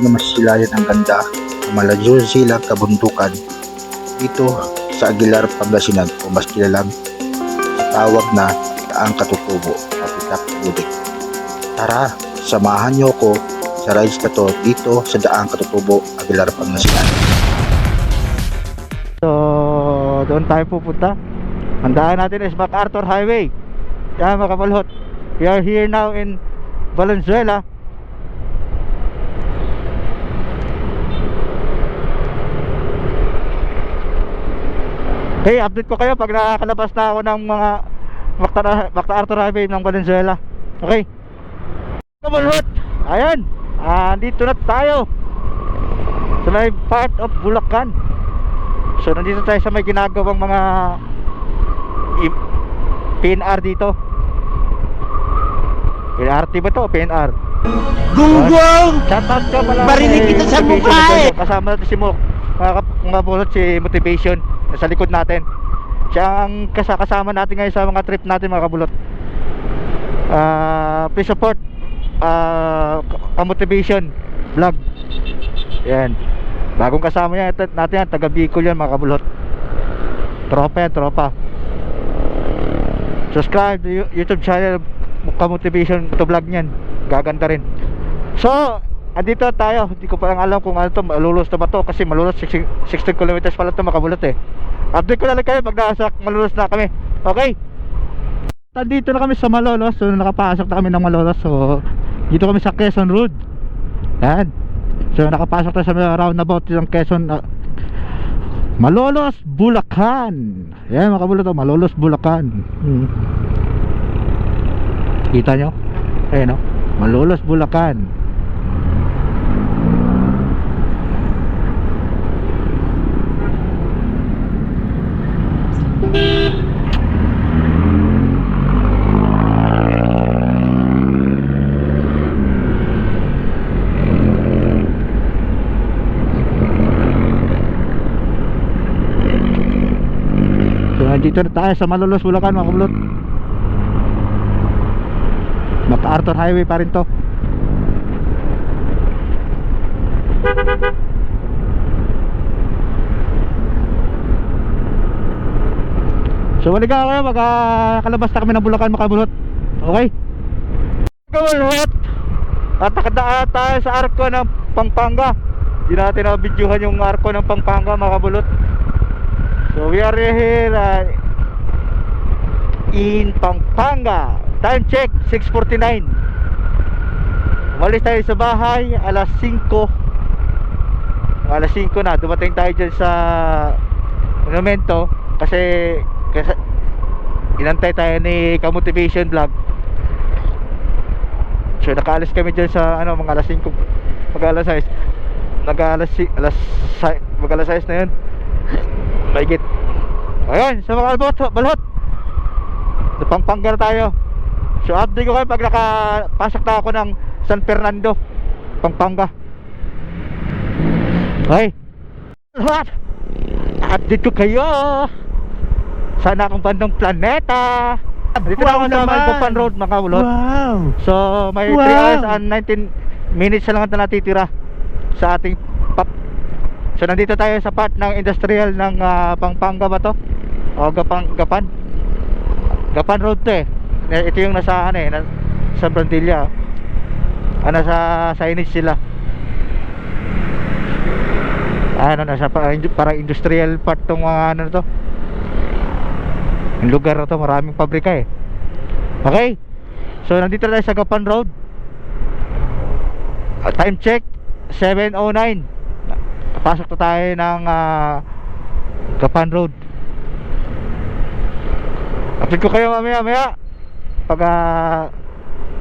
na masilayan ang ganda ng Malayo Silang kabundukan dito sa Aguilar, Pangasinan o mas kilalang sa tawag na Daang Katutubo o Pitak Budik. Tara, samahan niyo ko sa rides na to dito sa Daang Katutubo, Aguilar, Pangasinan. So, doon tayo pupunta. Ang daan natin is MacArthur Highway. Yan mga kabalhot, we are here now in Valenzuela. Okay, update ko kayo pag nakakalabas na ako ng mga MacArthur Highway ng Valenzuela. Okay, kabalhot, ayan, dito na tayo sa may part of Bulacan. So nandito tayo sa may ginagawang mga PNR dito. LRT ba to? PNR. Gunggong! Shoutout ka pala. Marinig kita sa mukha eh! Kasama natin si Mo, mga bulot, si Motivation sa likod natin. Siya ang kasama natin ngayon sa mga trip natin mga kabulot. Please support Motivation vlog. Yan, bagong kasama niya natin yan, taga Bicol yan mga kabulot. Tropa yan, tropa. Subscribe to YouTube channel Motivation to vlog niyan, gaganda rin. So, andito tayo. Hindi ko pa lang alam kung ano to, malulos na ba to, kasi malulos 16 kilometers pala to makabulot eh. Update ko na lang kayo pag nasa malulos na kami. Okay, nandito na kami sa Malolos. So nakapasok na kami ng Malolos. So dito kami sa Quezon Road. Yan. So nakapasok tayo sa roundabout ng Quezon, Malolos, Bulacan. Yan mga kabulot, Malolos, Bulacan. Kita nyo? Ayan o, Malolos, Bulacan. Dito na tayo sa Malolos, Bulacan mga kabulot. MacArthur Highway pa rin to. So wali ka kayo, kalabas na kami ng Bulacan mga kabulot. Okay, kabulot, tatakadaan tayo sa arko ng Pampanga. Hindi natin na-videohan yung arko ng Pampanga mga kabulot. So we are here in Pampanga. Time check 6:49. Umalis tayo sa bahay alas 5. Alas 5 na dumating tayo dyan sa monumento kasi inantay tayo ni Motivation vlog. So nakaalis kami dyan sa mga alas 5, mag-alas 6, mag-alas 6 na yun. Maigit. Ayun, sa mga balhot, Pampanga na tayo. So update ko kayo pag nakapasok na ako ng San Fernando, Pampanga. Okay, what? Update ko kayo. Sana akong bandang planeta. Dito na ako sa Malbapan Road mga kabulot. Wow! So may 3 hours and 19 minutes na lang na natitira sa ating So nandito tayo sa part ng industrial ng Pampanga ba to? O Gapan Road to eh. Ito yung nasa sa Brandilla. Nasa signage sila. Nasa parang industrial part tong mga to. Yung lugar na to, maraming pabrika eh. Okay, so nandito tayo sa Gapan Road. Time check 7:09. Pasok na tayo ng Gapan Road. Update ko kayo mamaya pag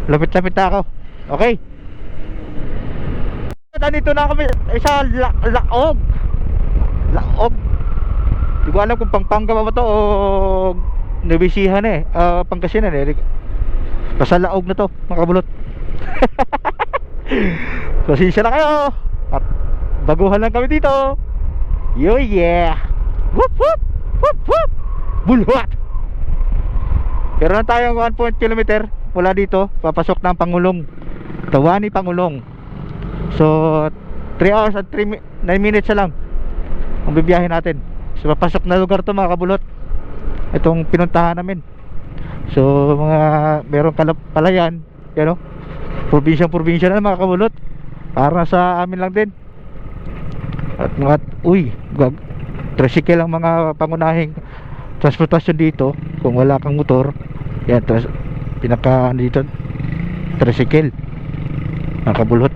lapit-lapit na ako. Okay, nandito na kami sa Laog. Hindi ko alam kung Pampanga ba to o Nabisihan eh, Pangasinan eh. Basta Laog na to mga kabulot. Pasensya na kayo at baguhan lang kami dito. Yo yeah. Whoop whoop whoop whoop. Bulwat. Pero na tayong 1 kilometer mula dito papasok ng Pangulong, Tawani Pangulong. So 3 hours at 9 minutes na lang ang bibiyahin natin. So papasok na lugar to mga kabulot, itong pinuntahan namin. So mga meron palayan, you know, probinsya na mga kabulot, para sa amin lang din. At mga tricycle ang mga pangunahing transportasyon dito. Kung wala kang motor, yan, pinaka ano dito, tricycle mga kabulot.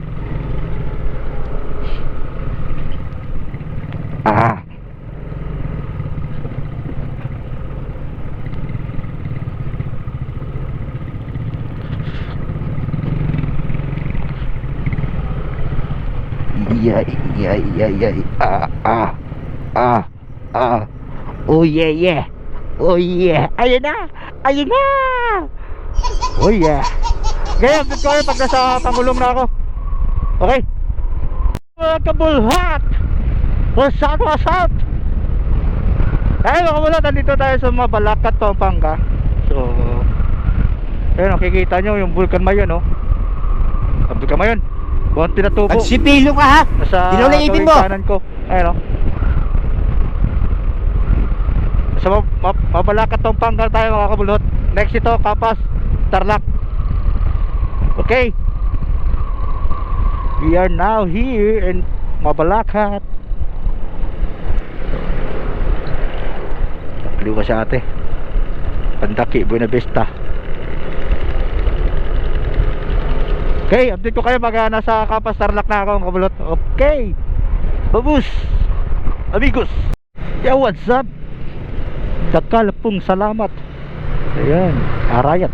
Oh yeah. Oh yeah. Ayun na. Oh yeah. Kaya update ko kayo pag nasa Pangulong na ako. Okay. Mga kabulhat, what's up? Ayun mga kabulhat, nandito tayo sa Mabalacat, Pampanga. So ayun, nakikita nyo yung Vulcan Mayon, no? Vulcan Mayon, konti na tubo. Pagsipilo ka ha? Nasa Dinulaipin mo. kanan ko. Ayun, no? Sa Mabalacat, Pampanga tayo mga kabulhat. Next ito, Kapas, Tarlac. Okay, we are now here in Mabalacat. Nakaliwa sa ate Pandaki, Buena Vista. Okay, update ko kayo pag nasa Kapas, Tarlac na ako mga kabulot. Okay, babus, amigos. Yeah, what's up? Dakalapong salamat. Ayan, Arayat.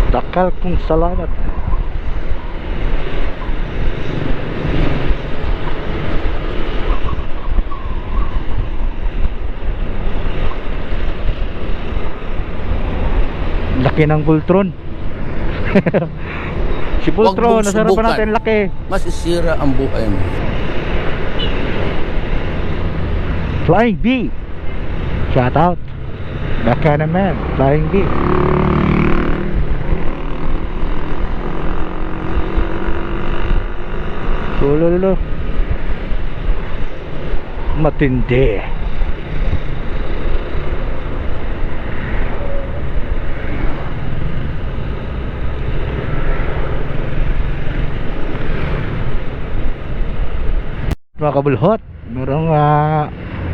Dakal kong salamat. Laki ng Voltron. Si Voltron, nasa harapan natin, laki. Masisira ang buhay mo. Flying B, shout out. Baka naman, Flying B. Lolo, matindi. Mga kabulhot, merong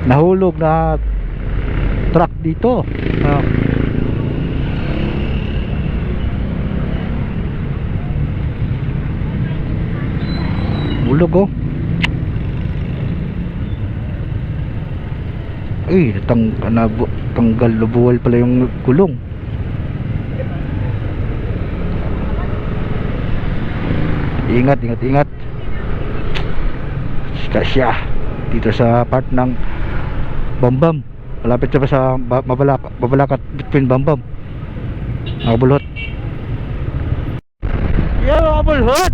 nahulog na truck dito. Hulog oh. Ay, tanggal lubuwal pala yung gulong. Ingat. Siya dito sa part ng Bambam. Malapit siya pa sa Mabalacat between Bambam. Mga bulhot. Yeah, mga bulhot,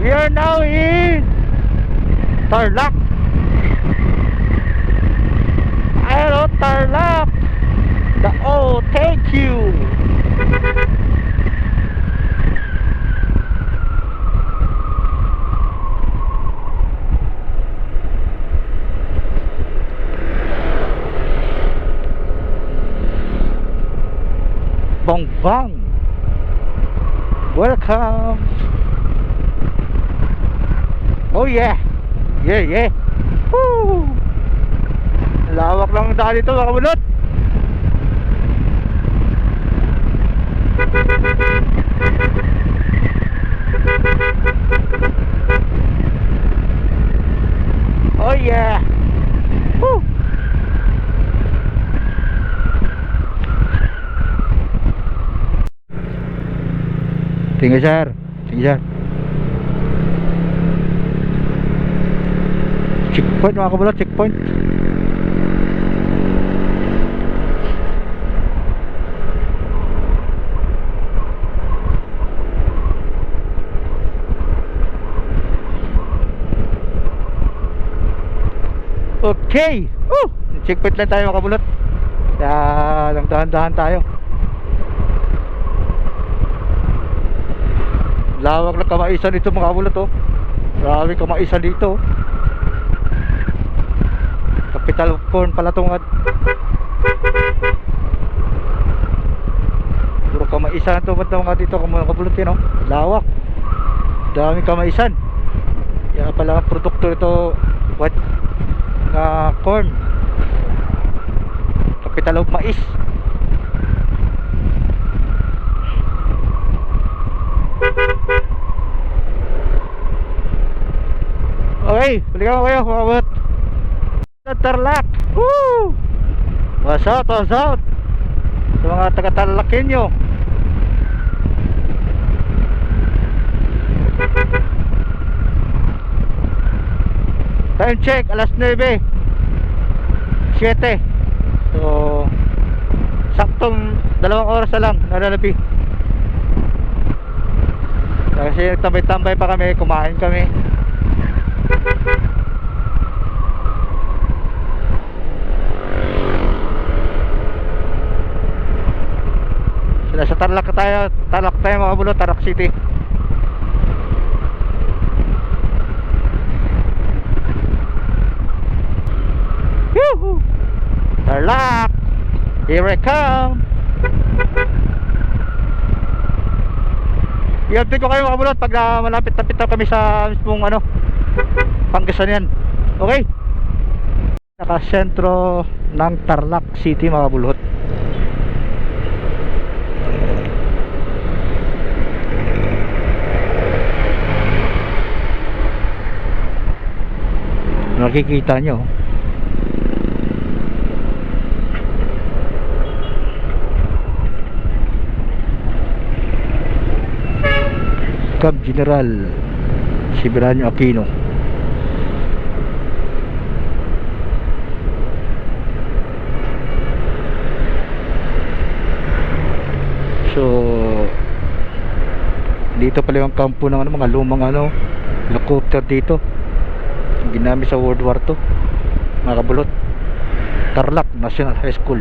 we are now in Tarlac. Hello Tarlac. Thank you. Bang. Welcome. Oh yeah. Woo. Lawak lang ang daan dito mga kabulot. Oh yeah. Woo. Tinggal sir. Checkpoint mga kabulot, checkpoint. Okay. Checkpoint lang tayo mga kabulot. Kaya lang dahan-dahan tayo. Lawak ng kamaisan dito mga kabulot oh. Grabe kamaisan dito. Capital of Corn pala itong puro kamaisan ito. Ba't mga dito mga kabulot yun oh. Lawak. Dami kamaisan. Kaya pala produkto ito what na corn. Capital of mais. Okay, balikan ko kayo mga kabulot. Tarlac. Woo! What's out, what's out sa mga taga-Tarlacenyo. Time check, alas 9:07. So saktong 2 oras na lang nalalapi. Kasi tambay-tambay pa kami, kumain kami. Sa Tarlac tayo mga kabulot, Tarlac City. Woohoo! Tarlac, here I come. I-update ko kayo mga kabulot pag malapit-lapit na kami sa mismong Pangasinan. Okay? Nakasentro ng Tarlac City mga kabulot. Nakikita nyo Cab General Siberanyo Aquino. So dito pala yung kampo ng mga lumang helicopter dito ginamit sa World War II mga kabulot. Tarlac National High School.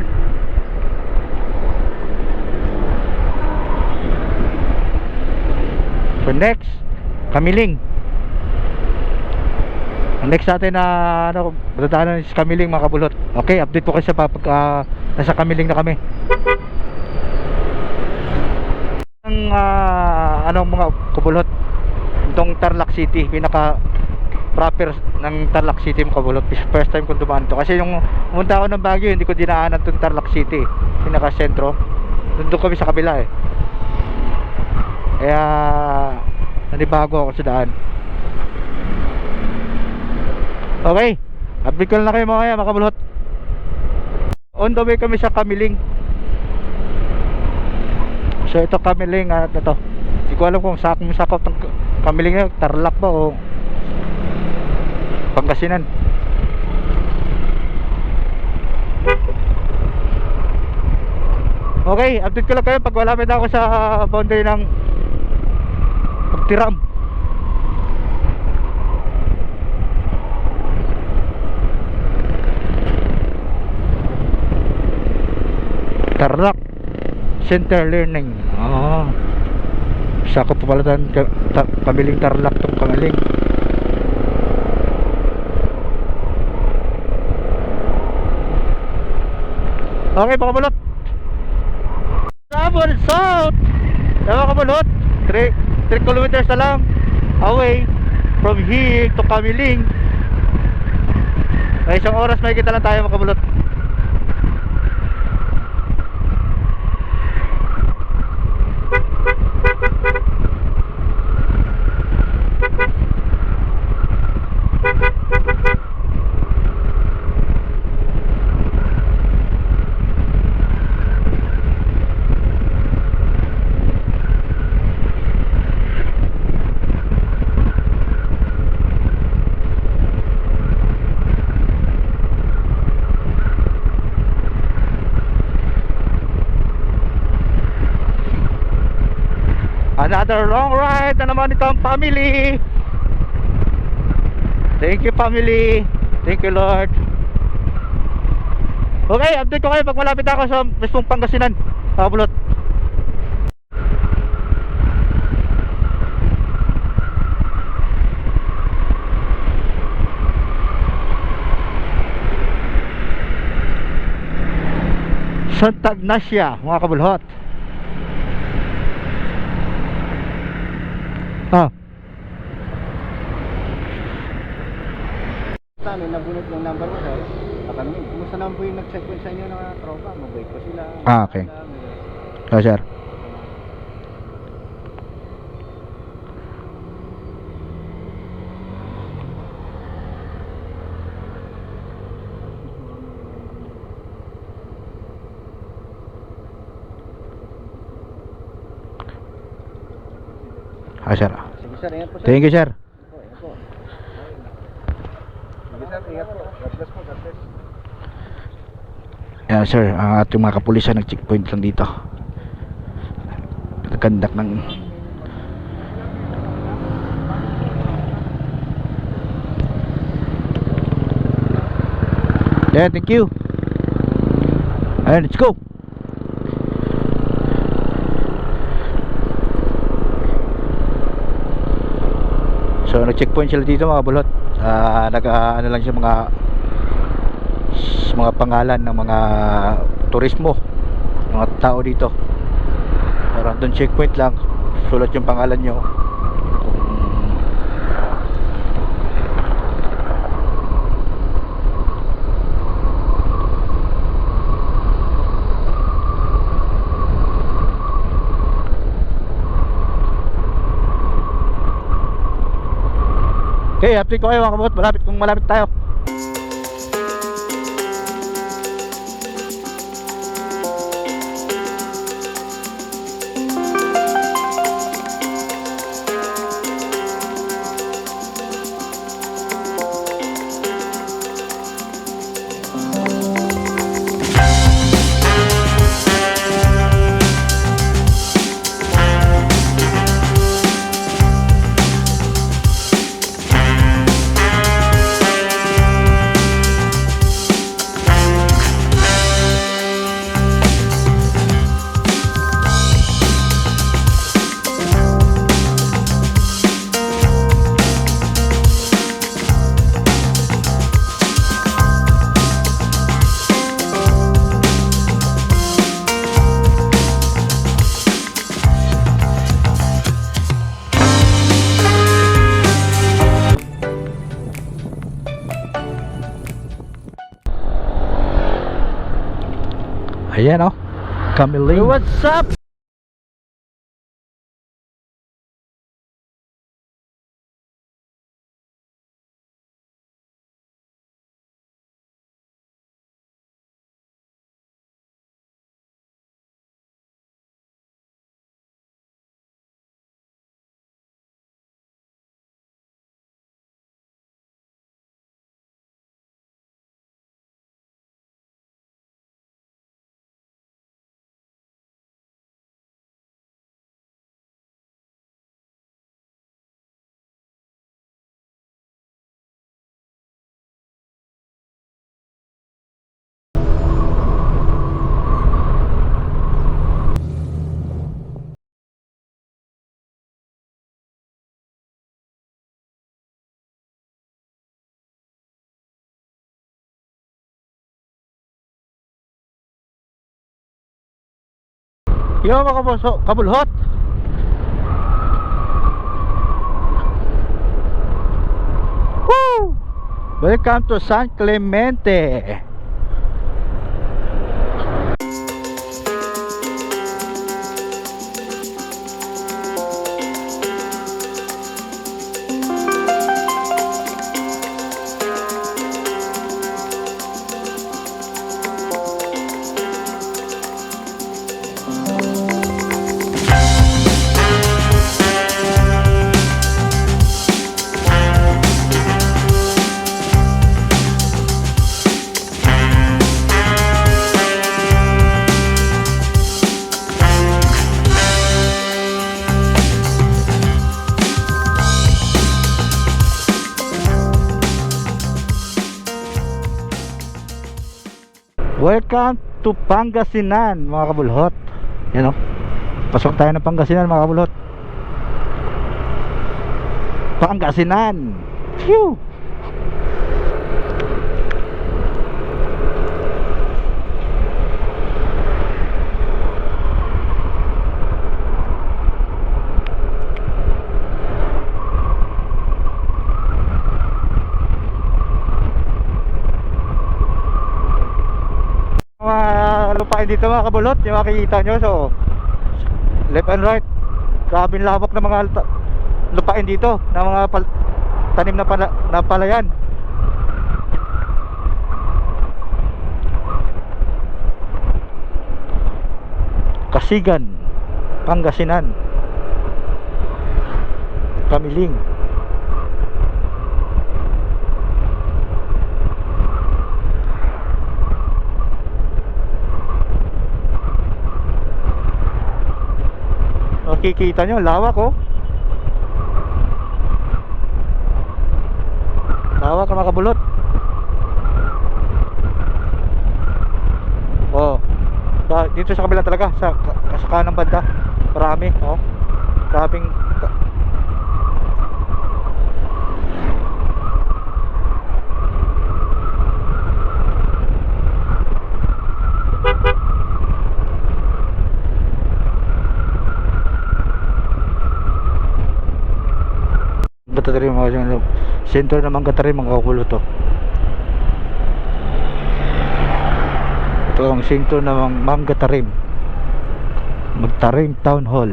So next Kamiling. Ang next natin na dadaanan is Kamiling mga kabulot. Okay, update po kayo sa pag nasa Kamiling na kami. Ang mga kabulot itong Tarlac City, pinaka proper ng Tarlac City mga kabulot. First time kong dumaan to kasi yung pumunta ako ng Baguio hindi ko dinaanan itong Tarlac City, pinaka sentro. Doon kami sa kabila kaya nanibago ako sa daan. Okay, update ko na kayo mga kabulot. On the way kami sa Kamiling. So ito Kamiling ito. Hindi ko alam kung sakop ng Kamiling na Tarlac ba o Pangasinan. Okay, update ko lang kayo pag malapit ako sa boundary ng Pagtiram. Tarlac Center Learning. Sakop pa pala Kamiling Tarlac tong Kamiling. Okay mga kabulot, Sabon South mga kabulot, 3 kilometers na lang away from here to Kamiling. May isang oras may kita lang tayo mga kabulot. Another long ride na naman itong family. Thank you family. Thank you Lord. Okay, update ko kayo pag malapit ako sa mismong Pangasinan. Bulot. Santa Ignacia, mga kabulhot. May nabunot yung number mo, sir. Tatanungin, kumusta naman po yung nag-checkpoint sa inyo ng mga tropa? Mabait po sila. Okay. Oh, sir. Sir. Sige sir, ingat po sir. Thank you, sir. Ingat po. Sige sir, ingat po. God bless po, God bless. Yan, sir, ang ating mga kapulisan nag-checkpoint lang dito. Nagkandak ng yeah, thank you. Ayun, let's go. So nag-checkpoint sila dito mga bulot. Ano lang siya mga pangalan ng mga turismo, mga tao dito. Pero doon checkpoint lang, sulat yung pangalan nyo. Okay, update ko kayo mga kabot. Malapit tayo. Ayan o, Camille. What's up? Yo mga kabulhot. Woo! Welcome to San Clemente. Welcome to Pangasinan mga kabulhot. Yan o, pasok tayo ng Pangasinan mga kabulhot. Pangasinan. Phew. Mga lupain dito mga kabulot, yung makikita nyo. So left and right, grabe lawak ng mga lupain dito ng mga tanim na palayan. Kasigan, Pangasinan, Kamiling. Makikita nyo, lawak oh. Lawak na makabulot. Oh, dito sa kabila talaga, sa kanang banda, marami oh. Maraming Gatarim mga center ng Gatarim mga kabulot to. Ito ang center ng Gatarim, Magtarim Town Hall.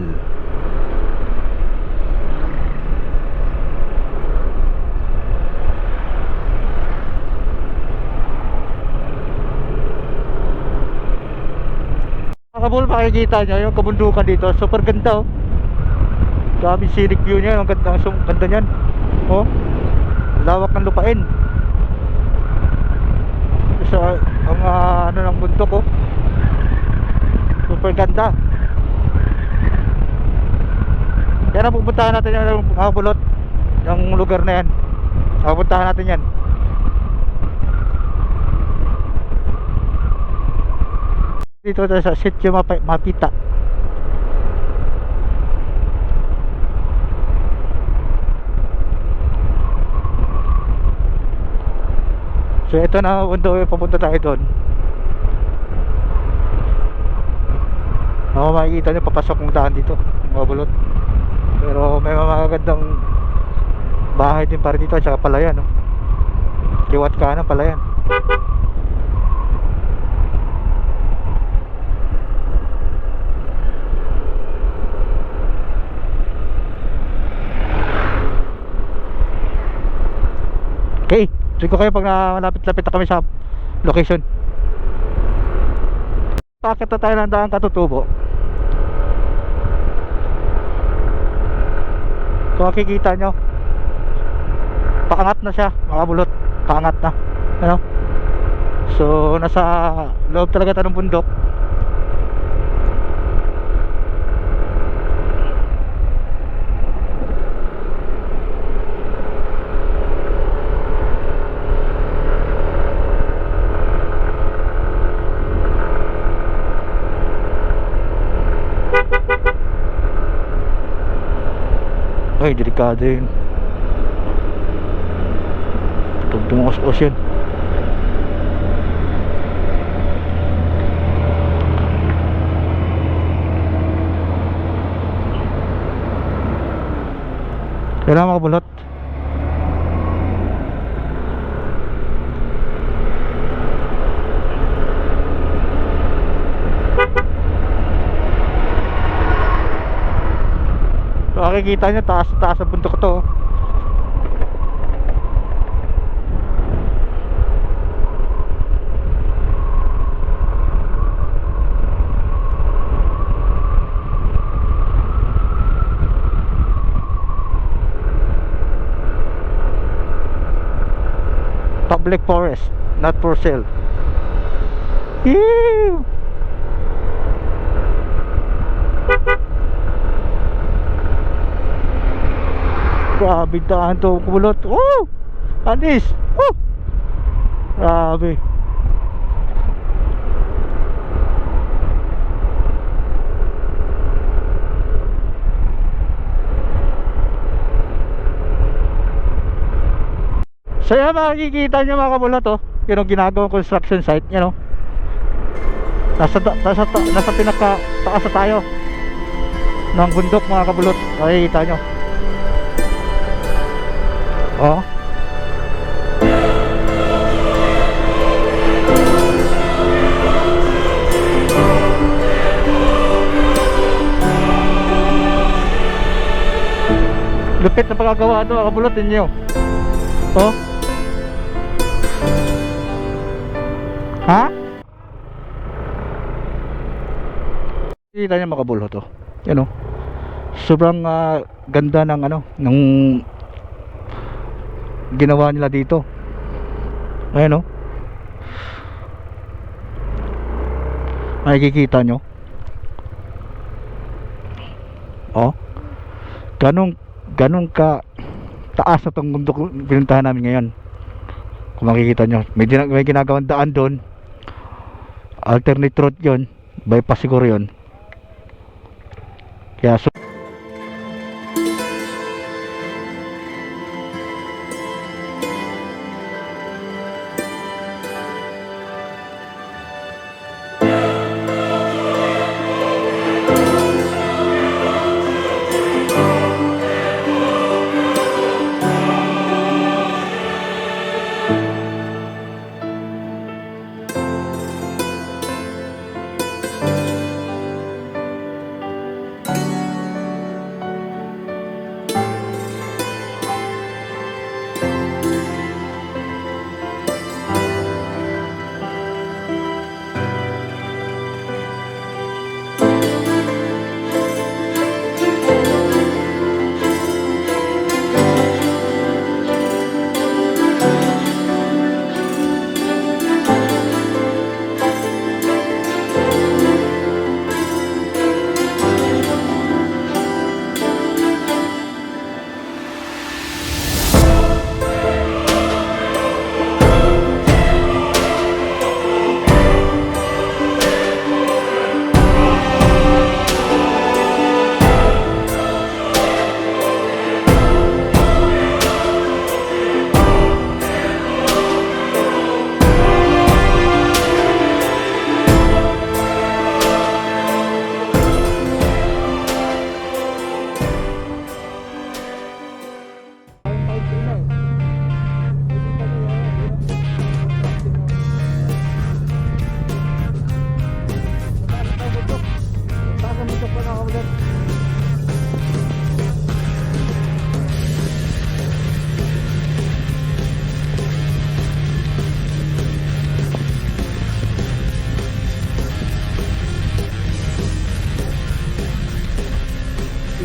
Mga kabul, makikita nyo yung kabundukan dito, super ganda oh. Dami scenic view niya, ang ganda niyan. Oh, lawak ng lupain. Sa ang ano ng bundok oh. Super ganda. Kaya pupuntahan natin yung mga bulot, yung lugar na yan. Pupuntahan natin yan. Dito tayo sa Sitio Mapita. So ito na mundo, papunta tayo doon. Makikita nyo papasok ng daan dito, mga bulot. Pero may magagandang bahay din pa rin dito at saka palayan no? Liwat kanan palayan. Okay, check ko kayo pag malapit-lapit na kami sa location. Pakit na tayo ng daan Katutubo. Kung makikita nyo, paangat na siya mga bulot, paangat na ano? So nasa loob talaga tayo ng bundok. Ay, delikado yun. Tumuos-os yun. Kailangan makabulot. Makikita nyo, taas ang bundok to. Public forest, not for sale. Ew! Grabe daan to, kumulot. Oh! Anis! Oh! Grabe. So yan, makikita nyo mga kabulot, oh. Yun ang ginagawang construction site, you know. Nasa pinaka taas na tayo ng bundok mga kabulot. Makikita nyo. Oh. Lupit na pagkagawa ito mga kabulot ninyo. Oh. Ha? Kita niya mga kabulot, oh. Yan, oh. Sobrang ganda ng ano, ng ginawa nila dito. Ayan, oh. Makikita nyo. Oh. Ganong ka taas na itong bundok pinuntahan namin ngayon. Kung makikita nyo, may ginagawang daan doon. Alternate route yun. Bypass siguro yun. Kaya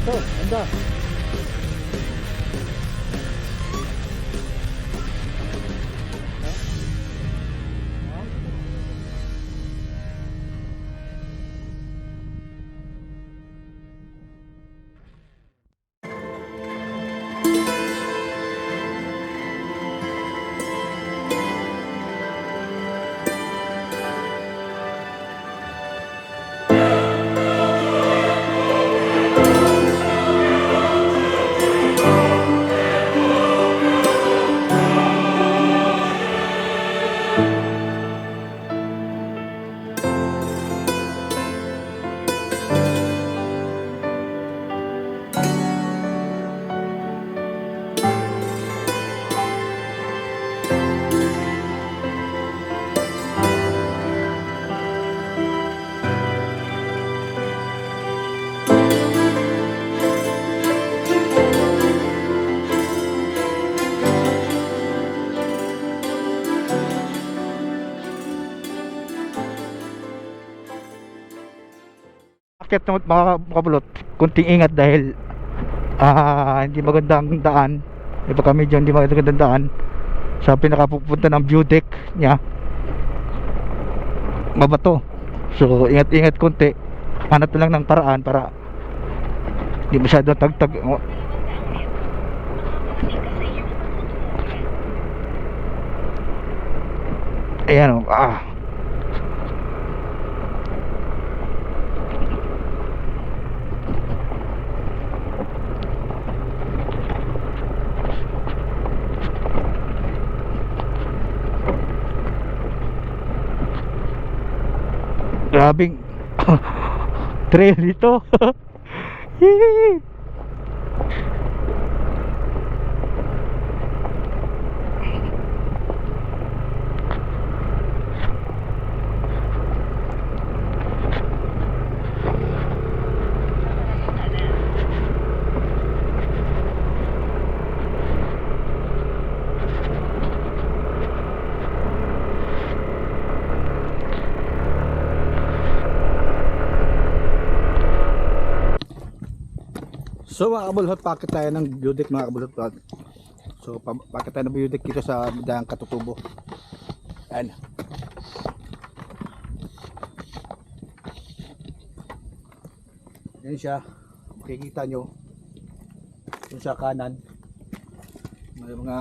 ito, anda. Akyat na mga kabulot, kunting ingat dahil hindi magandang daan. Pagka medyo hindi magandang daan sa pinakapupunta ng view deck niya, mabato. So ingat-ingat kunti, hanap lang ng paraan para hindi masyado tagtag. Ayan, Grabing trail ito. Hihihi. So mga kabulhot, pakit tayo ng Budik mga kabulhot. So pakit tayo ng Budik dito sa Dang Katutubo. Ayan. Yan siya. Makikita nyo. Yan sa kanan. May mga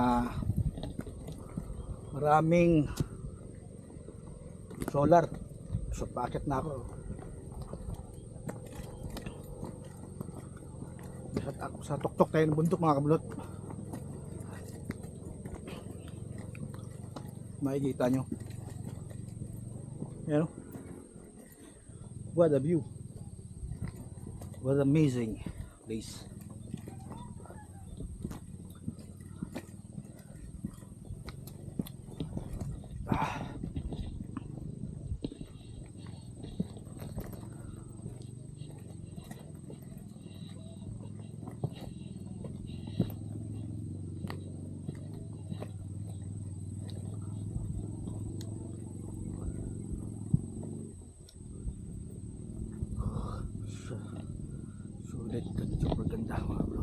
maraming solar. So pakit na ako. Sa tuktok tayo ng bundok mga kabulot. Makikita nyo. Yan o. What a view. What an amazing place. Sulit, super ganda mga bro.